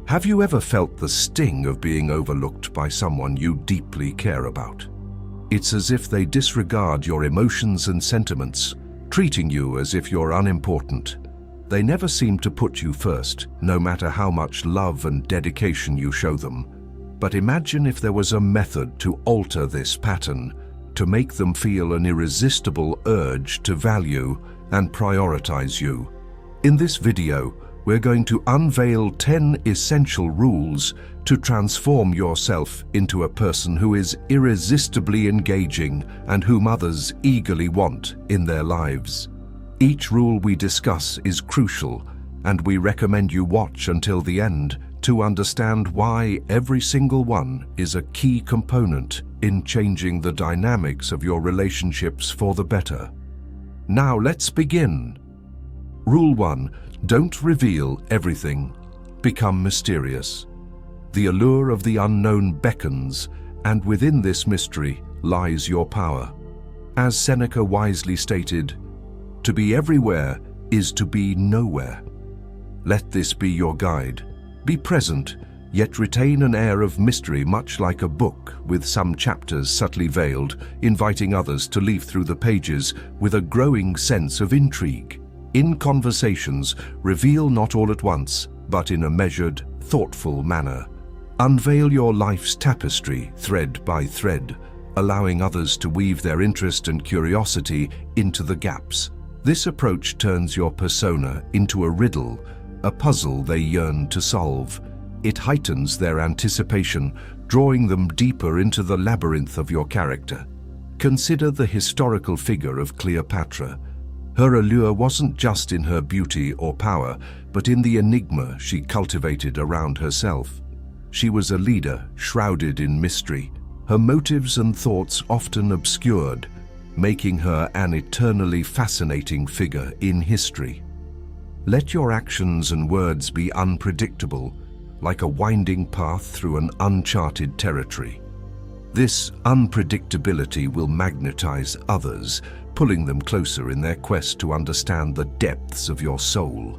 Have you ever felt the sting of being overlooked by someone you deeply care about? It's as if they disregard your emotions and sentiments, treating you as if you're unimportant. They never seem to put you first, no matter how much love and dedication you show them. But imagine if there was a method to alter this pattern, to make them feel an irresistible urge to value and prioritize you. In this video, we're going to unveil 10 essential rules to transform yourself into a person who is irresistibly engaging and whom others eagerly want in their lives. Each rule we discuss is crucial, and we recommend you watch until the end to understand why every single one is a key component in changing the dynamics of your relationships for the better. Now let's begin. Rule 1. Don't reveal everything. Become mysterious. The allure of the unknown beckons, and within this mystery lies your power. As Seneca wisely stated, "To be everywhere is to be nowhere." Let this be your guide. Be present, yet retain an air of mystery, much like a book with some chapters subtly veiled, inviting others to leaf through the pages with a growing sense of intrigue. In conversations, reveal not all at once, but in a measured, thoughtful manner. Unveil your life's tapestry, thread by thread, allowing others to weave their interest and curiosity into the gaps. This approach turns your persona into a riddle, a puzzle they yearn to solve. It heightens their anticipation, drawing them deeper into the labyrinth of your character. Consider the historical figure of Cleopatra. Her allure wasn't just in her beauty or power, but in the enigma she cultivated around herself. She was a leader shrouded in mystery, her motives and thoughts often obscured, making her an eternally fascinating figure in history. Let your actions and words be unpredictable, like a winding path through an uncharted territory. This unpredictability will magnetize others, pulling them closer in their quest to understand the depths of your soul.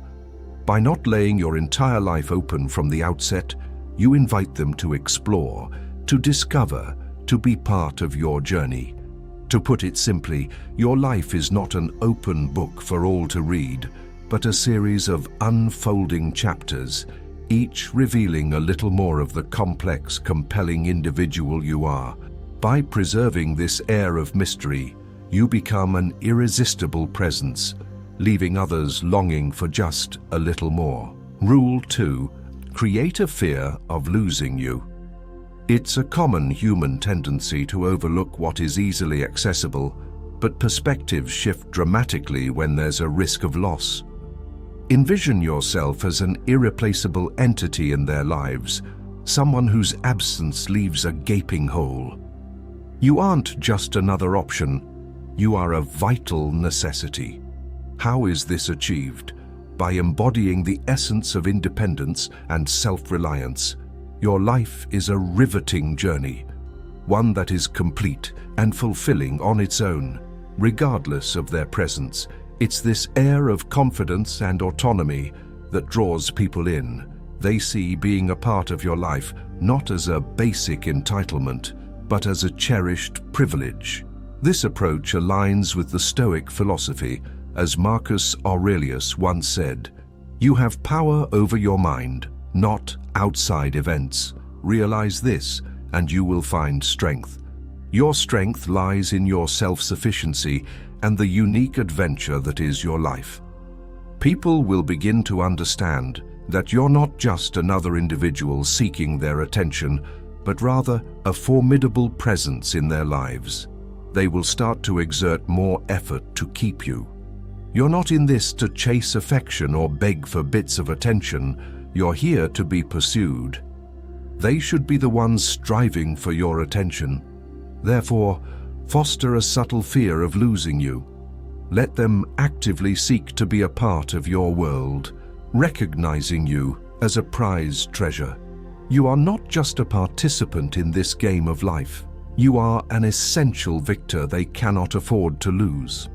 By not laying your entire life open from the outset, you invite them to explore, to discover, to be part of your journey. To put it simply, your life is not an open book for all to read, but a series of unfolding chapters, each revealing a little more of the complex, compelling individual you are. By preserving this air of mystery, you become an irresistible presence, leaving others longing for just a little more. Rule 2. Create a fear of losing you. It's a common human tendency to overlook what is easily accessible, but perspectives shift dramatically when there's a risk of loss. Envision yourself as an irreplaceable entity in their lives, someone whose absence leaves a gaping hole. You aren't just another option, you are a vital necessity. How is this achieved? By embodying the essence of independence and self-reliance. Your life is a riveting journey, one that is complete and fulfilling on its own, regardless of their presence. It's this air of confidence and autonomy that draws people in. They see being a part of your life not as a basic entitlement, but as a cherished privilege. This approach aligns with the Stoic philosophy, as Marcus Aurelius once said, "You have power over your mind, not outside events. Realize this, and you will find strength. Your strength lies in your self-sufficiency and the unique adventure that is your life." People will begin to understand that you're not just another individual seeking their attention, but rather a formidable presence in their lives. They will start to exert more effort to keep you. You're not in this to chase affection or beg for bits of attention. You're here to be pursued. They should be the ones striving for your attention. Therefore, foster a subtle fear of losing you. Let them actively seek to be a part of your world, recognizing you as a prized treasure. You are not just a participant in this game of life. You are an essential victor they cannot afford to lose.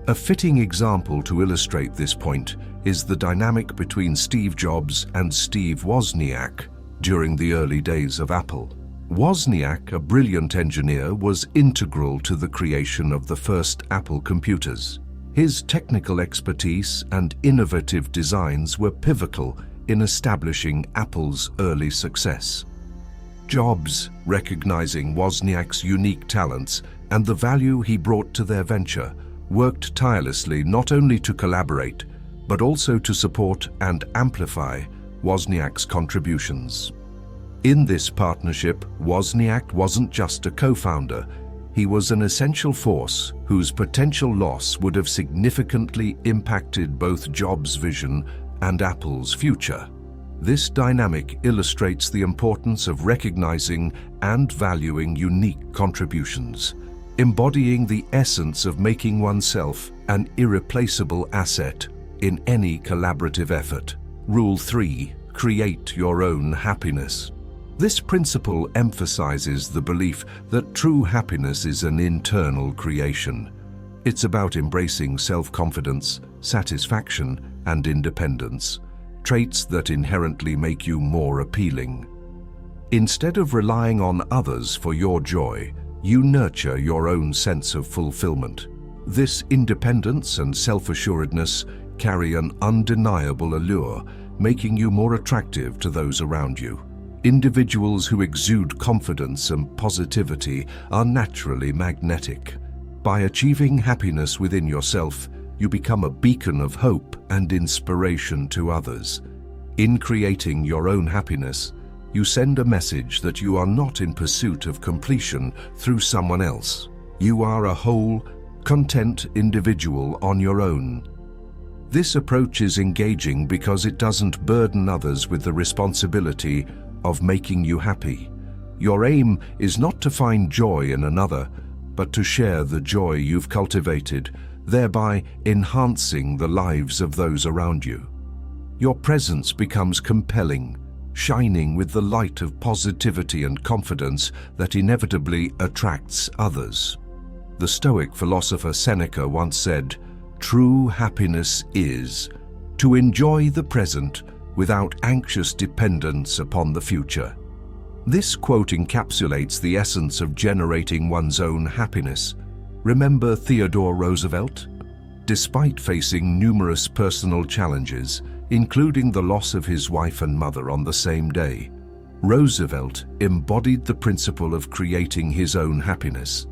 A fitting example to illustrate this point is the dynamic between Steve Jobs and Steve Wozniak during the early days of Apple. Wozniak, a brilliant engineer, was integral to the creation of the first Apple computers. His technical expertise and innovative designs were pivotal in establishing Apple's early success. Jobs, recognizing Wozniak's unique talents and the value he brought to their venture, worked tirelessly not only to collaborate, but also to support and amplify Wozniak's contributions. In this partnership, Wozniak wasn't just a co-founder, he was an essential force whose potential loss would have significantly impacted both Jobs' vision and Apple's future. This dynamic illustrates the importance of recognizing and valuing unique contributions, embodying the essence of making oneself an irreplaceable asset in any collaborative effort. Rule 3. Create your own happiness. This principle emphasizes the belief that true happiness is an internal creation. It's about embracing self-confidence, satisfaction, and independence, traits that inherently make you more appealing. Instead of relying on others for your joy, you nurture your own sense of fulfillment. This independence and self-assuredness carry an undeniable allure, making you more attractive to those around you. Individuals who exude confidence and positivity are naturally magnetic. By achieving happiness within yourself, you become a beacon of hope and inspiration to others. In creating your own happiness, you send a message that you are not in pursuit of completion through someone else. You are a whole, content individual on your own. This approach is engaging because it doesn't burden others with the responsibility of making you happy. Your aim is not to find joy in another, but to share the joy you've cultivated, thereby enhancing the lives of those around you. Your presence becomes compelling, shining with the light of positivity and confidence that inevitably attracts others. The Stoic philosopher Seneca once said, "True happiness is to enjoy the present without anxious dependence upon the future." This quote encapsulates the essence of generating one's own happiness. Remember Theodore Roosevelt? Despite facing numerous personal challenges, including the loss of his wife and mother on the same day, Roosevelt embodied the principle of creating his own happiness.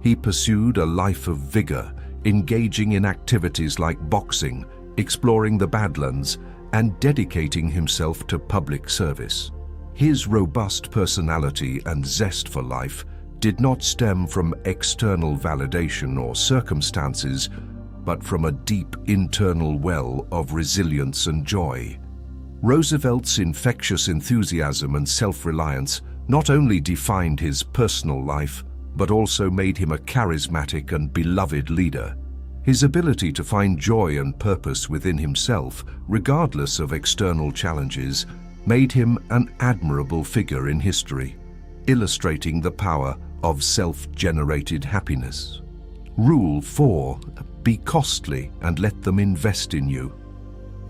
He pursued a life of vigor, engaging in activities like boxing, exploring the Badlands, and dedicating himself to public service. His robust personality and zest for life did not stem from external validation or circumstances, but from a deep internal well of resilience and joy. Roosevelt's infectious enthusiasm and self-reliance not only defined his personal life, but also made him a charismatic and beloved leader. His ability to find joy and purpose within himself, regardless of external challenges, made him an admirable figure in history, illustrating the power of self-generated happiness. Rule 4. Be costly and let them invest in you.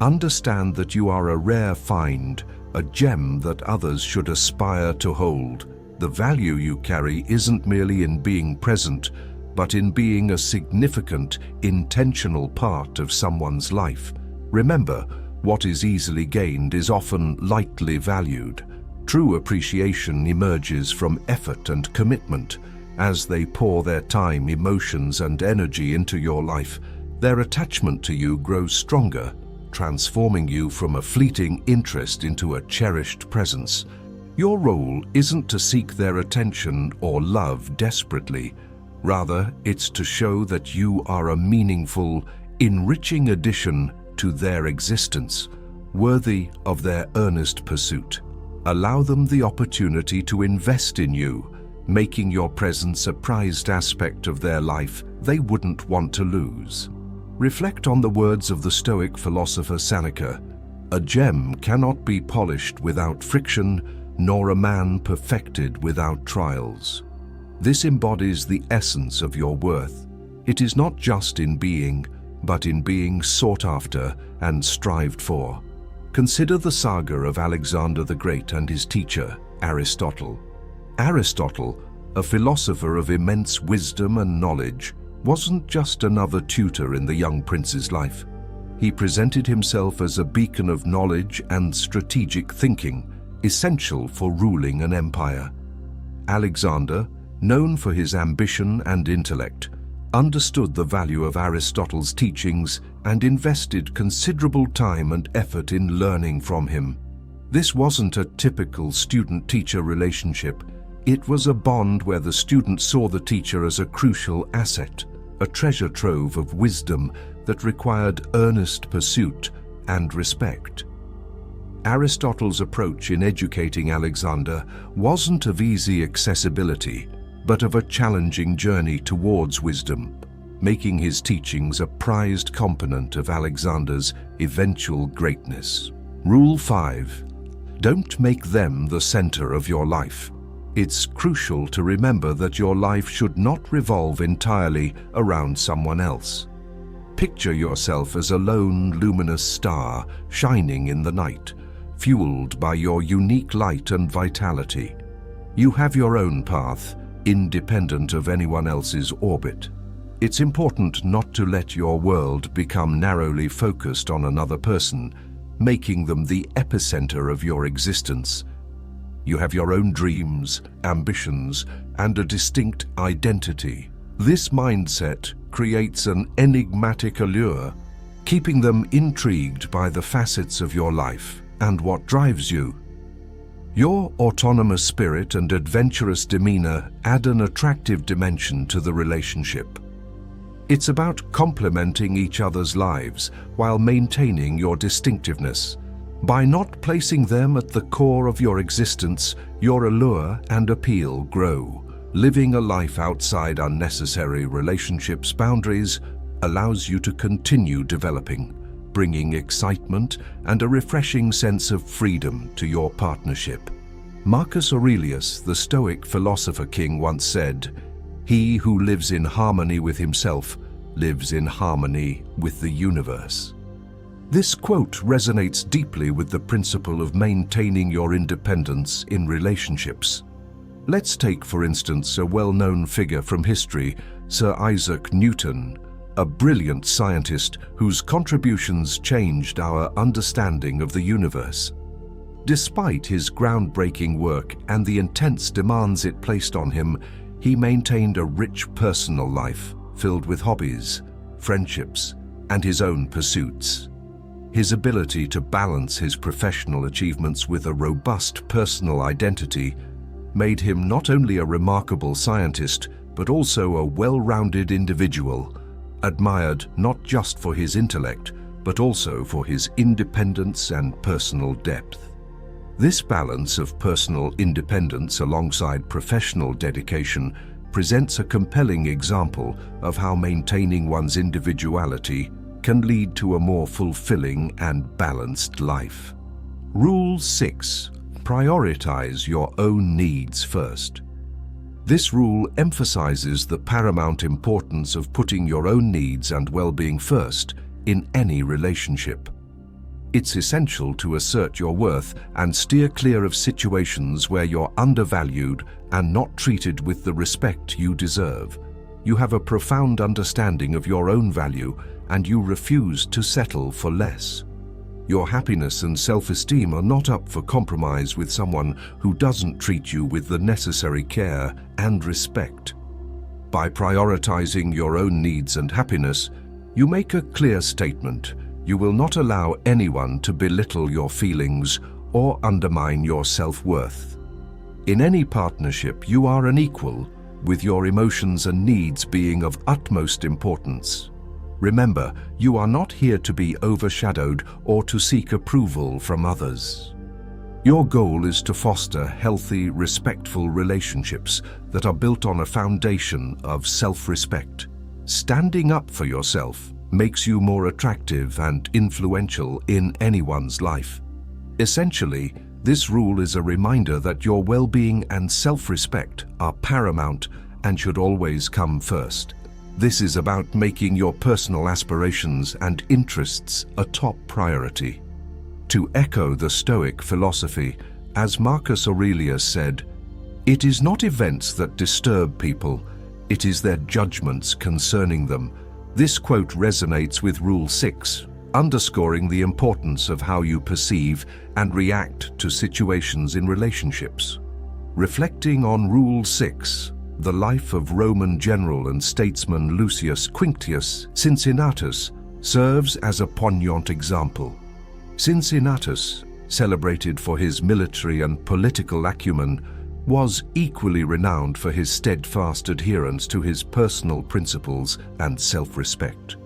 Understand that you are a rare find, a gem that others should aspire to hold. The value you carry isn't merely in being present, but in being a significant, intentional part of someone's life. Remember, what is easily gained is often lightly valued. True appreciation emerges from effort and commitment. As they pour their time, emotions, and energy into your life, their attachment to you grows stronger, transforming you from a fleeting interest into a cherished presence. Your role isn't to seek their attention or love desperately. Rather, it's to show that you are a meaningful, enriching addition to their existence, worthy of their earnest pursuit. Allow them the opportunity to invest in you, making your presence a prized aspect of their life they wouldn't want to lose. Reflect on the words of the Stoic philosopher Seneca. A gem cannot be polished without friction, nor a man perfected without trials. This embodies the essence of your worth. It is not just in being, but in being sought after and strived for. Consider the saga of Alexander the Great and his teacher, Aristotle. Aristotle, a philosopher of immense wisdom and knowledge, wasn't just another tutor in the young prince's life. He presented himself as a beacon of knowledge and strategic thinking, essential for ruling an empire. Alexander, known for his ambition and intellect, understood the value of Aristotle's teachings and invested considerable time and effort in learning from him. This wasn't a typical student-teacher relationship. It was a bond where the student saw the teacher as a crucial asset, a treasure trove of wisdom that required earnest pursuit and respect. Aristotle's approach in educating Alexander wasn't of easy accessibility, but of a challenging journey towards wisdom, making his teachings a prized component of Alexander's eventual greatness. Rule 5. Don't make them the center of your life. It's crucial to remember that your life should not revolve entirely around someone else. Picture yourself as a lone, luminous star shining in the night, fueled by your unique light and vitality. You have your own path, independent of anyone else's orbit. It's important not to let your world become narrowly focused on another person, making them the epicenter of your existence. You have your own dreams, ambitions, and a distinct identity. This mindset creates an enigmatic allure, keeping them intrigued by the facets of your life and what drives you. Your autonomous spirit and adventurous demeanor add an attractive dimension to the relationship. It's about complementing each other's lives while maintaining your distinctiveness. By not placing them at the core of your existence, your allure and appeal grow. Living a life outside unnecessary relationships' boundaries allows you to continue developing, bringing excitement and a refreshing sense of freedom to your partnership. Marcus Aurelius, the Stoic philosopher king, once said, "He who lives in harmony with himself lives in harmony with the universe." This quote resonates deeply with the principle of maintaining your independence in relationships. Let's take, for instance, a well-known figure from history, Sir Isaac Newton, a brilliant scientist whose contributions changed our understanding of the universe. Despite his groundbreaking work and the intense demands it placed on him, he maintained a rich personal life filled with hobbies, friendships, and his own pursuits. His ability to balance his professional achievements with a robust personal identity made him not only a remarkable scientist, but also a well-rounded individual, admired not just for his intellect, but also for his independence and personal depth. This balance of personal independence alongside professional dedication presents a compelling example of how maintaining one's individuality can lead to a more fulfilling and balanced life. Rule 6. Prioritize your own needs first. This rule emphasizes the paramount importance of putting your own needs and well-being first in any relationship. It's essential to assert your worth and steer clear of situations where you're undervalued and not treated with the respect you deserve. You have a profound understanding of your own value and you refuse to settle for less. Your happiness and self-esteem are not up for compromise with someone who doesn't treat you with the necessary care and respect. By prioritizing your own needs and happiness, you make a clear statement. You will not allow anyone to belittle your feelings or undermine your self-worth. In any partnership, you are an equal, with your emotions and needs being of utmost importance. Remember, you are not here to be overshadowed or to seek approval from others. Your goal is to foster healthy, respectful relationships that are built on a foundation of self-respect. Standing up for yourself makes you more attractive and influential in anyone's life. Essentially, this rule is a reminder that your well-being and self-respect are paramount and should always come first. This is about making your personal aspirations and interests a top priority. To echo the Stoic philosophy, as Marcus Aurelius said, "It is not events that disturb people, it is their judgments concerning them." This quote resonates with Rule 6, underscoring the importance of how you perceive and react to situations in relationships. Reflecting on Rule 6, the life of Roman general and statesman Lucius Quinctius Cincinnatus serves as a poignant example. Cincinnatus, celebrated for his military and political acumen, was equally renowned for his steadfast adherence to his personal principles and self-respect.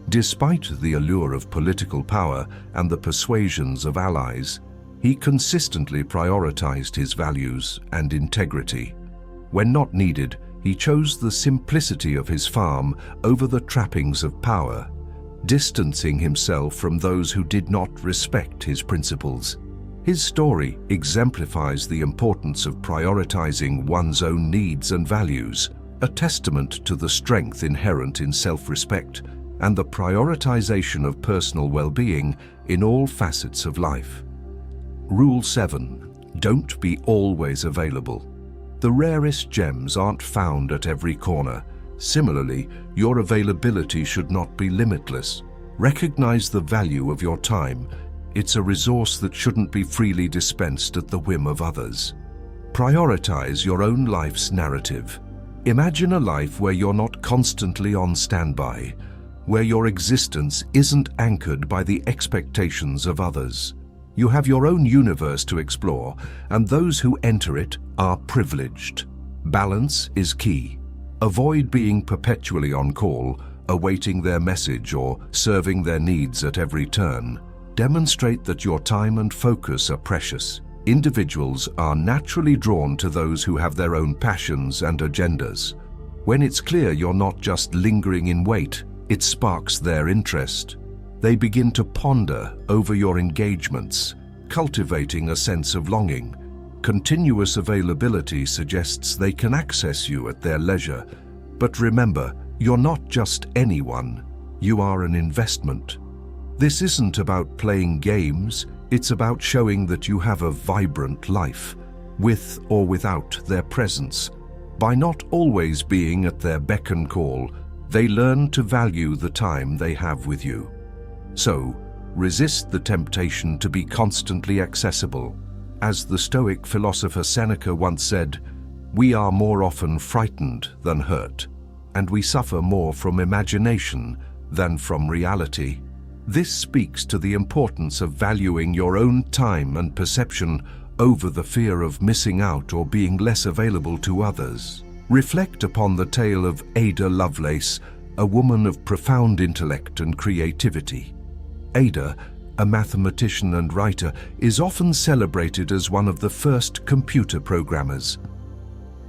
Despite the allure of political power and the persuasions of allies, he consistently prioritized his values and integrity. When not needed, he chose the simplicity of his farm over the trappings of power, distancing himself from those who did not respect his principles. His story exemplifies the importance of prioritizing one's own needs and values, a testament to the strength inherent in self-respect and the prioritization of personal well-being in all facets of life. Rule 7. Don't be always available. The rarest gems aren't found at every corner. Similarly, your availability should not be limitless. Recognize the value of your time. It's a resource that shouldn't be freely dispensed at the whim of others. Prioritize your own life's narrative. Imagine a life where you're not constantly on standby, where your existence isn't anchored by the expectations of others. You have your own universe to explore, and those who enter it are privileged. Balance is key. Avoid being perpetually on call, awaiting their message or serving their needs at every turn. Demonstrate that your time and focus are precious. Individuals are naturally drawn to those who have their own passions and agendas. When it's clear you're not just lingering in wait, it sparks their interest. They begin to ponder over your engagements, cultivating a sense of longing. Continuous availability suggests they can access you at their leisure. But remember, you're not just anyone. You are an investment. This isn't about playing games, it's about showing that you have a vibrant life, with or without their presence. By not always being at their beck and call, they learn to value the time they have with you. So, resist the temptation to be constantly accessible. As the Stoic philosopher Seneca once said, "We are more often frightened than hurt, and we suffer more from imagination than from reality." This speaks to the importance of valuing your own time and perception over the fear of missing out or being less available to others. Reflect upon the tale of Ada Lovelace, a woman of profound intellect and creativity. Ada, a mathematician and writer, is often celebrated as one of the first computer programmers.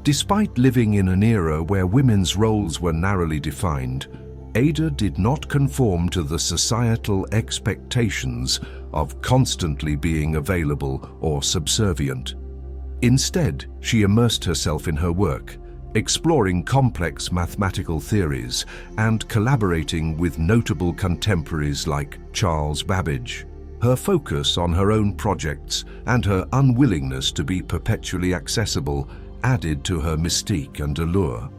Despite living in an era where women's roles were narrowly defined, Ada did not conform to the societal expectations of constantly being available or subservient. Instead, she immersed herself in her work, exploring complex mathematical theories and collaborating with notable contemporaries like Charles Babbage. Her focus on her own projects and her unwillingness to be perpetually accessible added to her mystique and allure.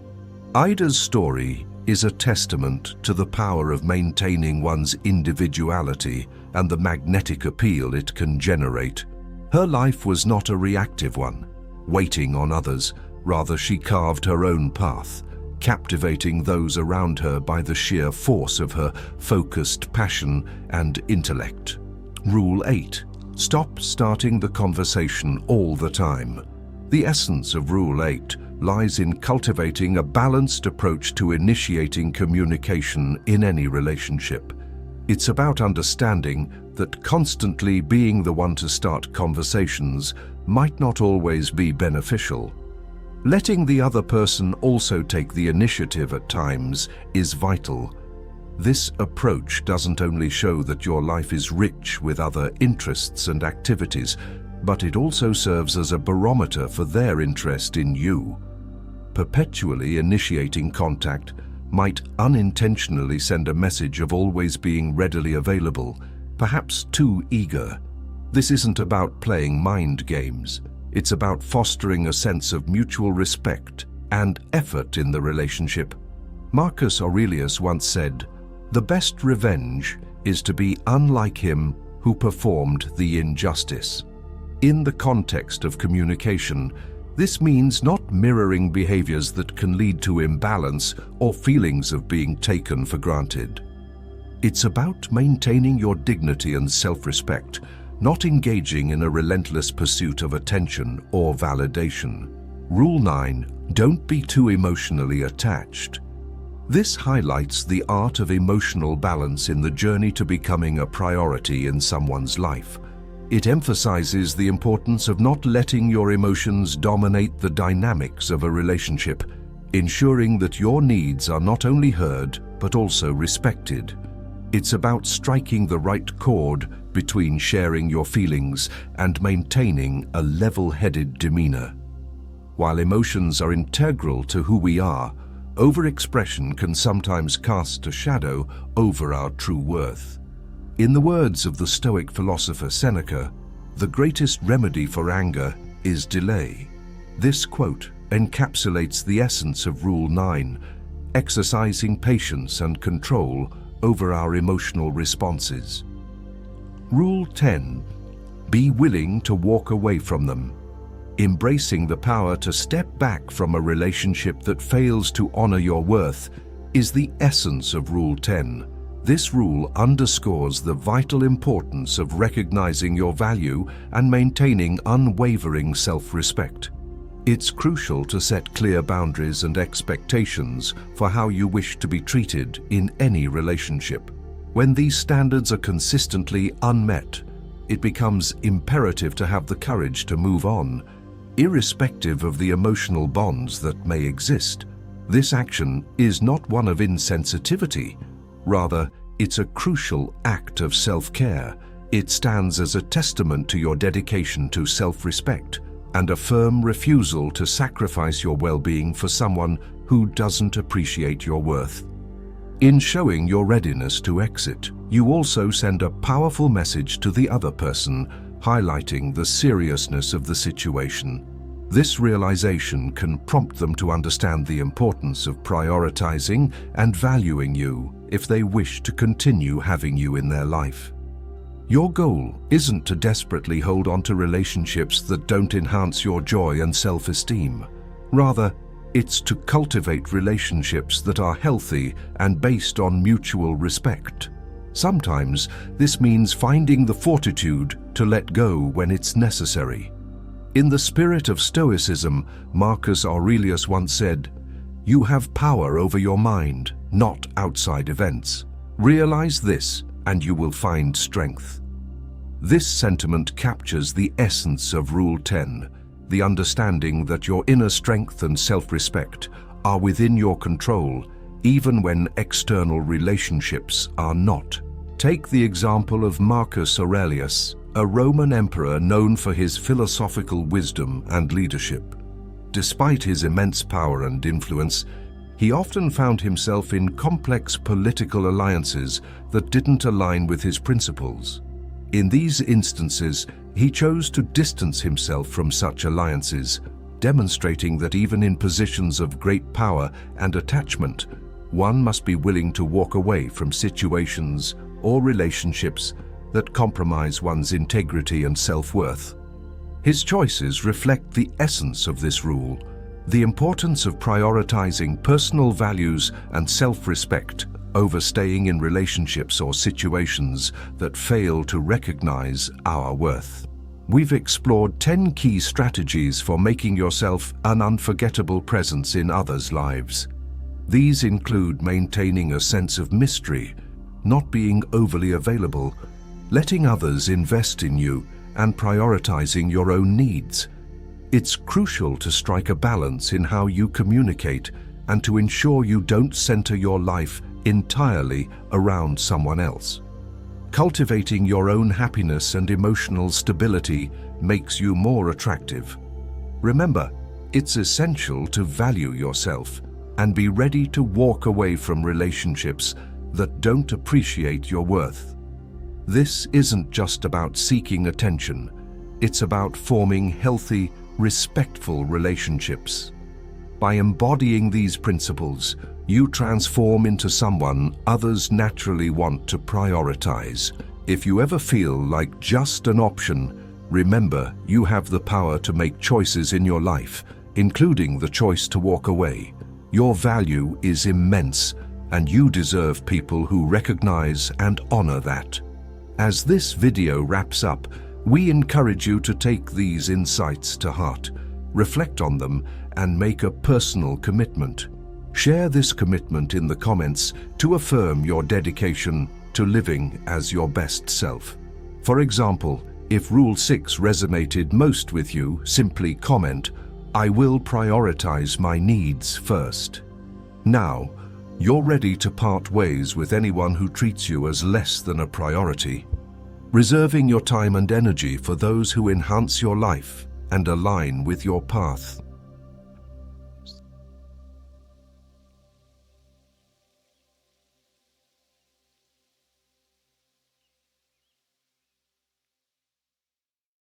Ida's story is a testament to the power of maintaining one's individuality and the magnetic appeal it can generate. Her life was not a reactive one, waiting on others. Rather, she carved her own path, captivating those around her by the sheer force of her focused passion and intellect. Rule 8. Stop starting the conversation all the time. The essence of Rule 8 lies in cultivating a balanced approach to initiating communication in any relationship. It's about understanding that constantly being the one to start conversations might not always be beneficial. Letting the other person also take the initiative at times is vital. This approach doesn't only show that your life is rich with other interests and activities, but it also serves as a barometer for their interest in you. Perpetually initiating contact might unintentionally send a message of always being readily available, perhaps too eager. This isn't about playing mind games. It's about fostering a sense of mutual respect and effort in the relationship. Marcus Aurelius once said, "The best revenge is to be unlike him who performed the injustice." In the context of communication, this means not mirroring behaviors that can lead to imbalance or feelings of being taken for granted. It's about maintaining your dignity and self-respect, not engaging in a relentless pursuit of attention or validation. Rule 9, don't be too emotionally attached. This highlights the art of emotional balance in the journey to becoming a priority in someone's life. It emphasizes the importance of not letting your emotions dominate the dynamics of a relationship, ensuring that your needs are not only heard but also respected. It's about striking the right chord between sharing your feelings and maintaining a level-headed demeanor. While emotions are integral to who we are, overexpression can sometimes cast a shadow over our true worth. In the words of the Stoic philosopher Seneca, "The greatest remedy for anger is delay." This quote encapsulates the essence of Rule 9, exercising patience and control over our emotional responses. Rule 10, be willing to walk away from them. Embracing the power to step back from a relationship that fails to honor your worth is the essence of Rule 10. This rule underscores the vital importance of recognizing your value and maintaining unwavering self-respect. It's crucial to set clear boundaries and expectations for how you wish to be treated in any relationship. When these standards are consistently unmet, it becomes imperative to have the courage to move on, irrespective of the emotional bonds that may exist. This action is not one of insensitivity. Rather, it's a crucial act of self-care. It stands as a testament to your dedication to self-respect and a firm refusal to sacrifice your well-being for someone who doesn't appreciate your worth. In showing your readiness to exit, you also send a powerful message to the other person, highlighting the seriousness of the situation. This realization can prompt them to understand the importance of prioritizing and valuing you if they wish to continue having you in their life. Your goal isn't to desperately hold on to relationships that don't enhance your joy and self-esteem. Rather, it's to cultivate relationships that are healthy and based on mutual respect. Sometimes this means finding the fortitude to let go when it's necessary. In the spirit of Stoicism, Marcus Aurelius once said, "You have power over your mind, not outside events. Realize this, and you will find strength." This sentiment captures the essence of Rule 10, the understanding that your inner strength and self-respect are within your control, even when external relationships are not. Take the example of Marcus Aurelius, a Roman emperor known for his philosophical wisdom and leadership. Despite his immense power and influence, he often found himself in complex political alliances that didn't align with his principles. In these instances, he chose to distance himself from such alliances, demonstrating that even in positions of great power and attachment, one must be willing to walk away from situations or relationships that compromise one's integrity and self-worth. His choices reflect the essence of this rule, the importance of prioritizing personal values and self-respect over staying in relationships or situations that fail to recognize our worth. We've explored 10 key strategies for making yourself an unforgettable presence in others' lives. These include maintaining a sense of mystery, not being overly available, letting others invest in you, and prioritizing your own needs. It's crucial to strike a balance in how you communicate and to ensure you don't center your life entirely around someone else. Cultivating your own happiness and emotional stability makes you more attractive. Remember, it's essential to value yourself and be ready to walk away from relationships that don't appreciate your worth. This isn't just about seeking attention. It's about forming healthy, respectful relationships. By embodying these principles, you transform into someone others naturally want to prioritize. If you ever feel like just an option, remember you have the power to make choices in your life, including the choice to walk away. Your value is immense, and you deserve people who recognize and honor that. As this video wraps up, we encourage you to take these insights to heart, reflect on them, and make a personal commitment. Share this commitment in the comments to affirm your dedication to living as your best self. For example, if Rule 6 resonated most with you, simply comment, "I will prioritize my needs first." Now, you're ready to part ways with anyone who treats you as less than a priority, reserving your time and energy for those who enhance your life and align with your path.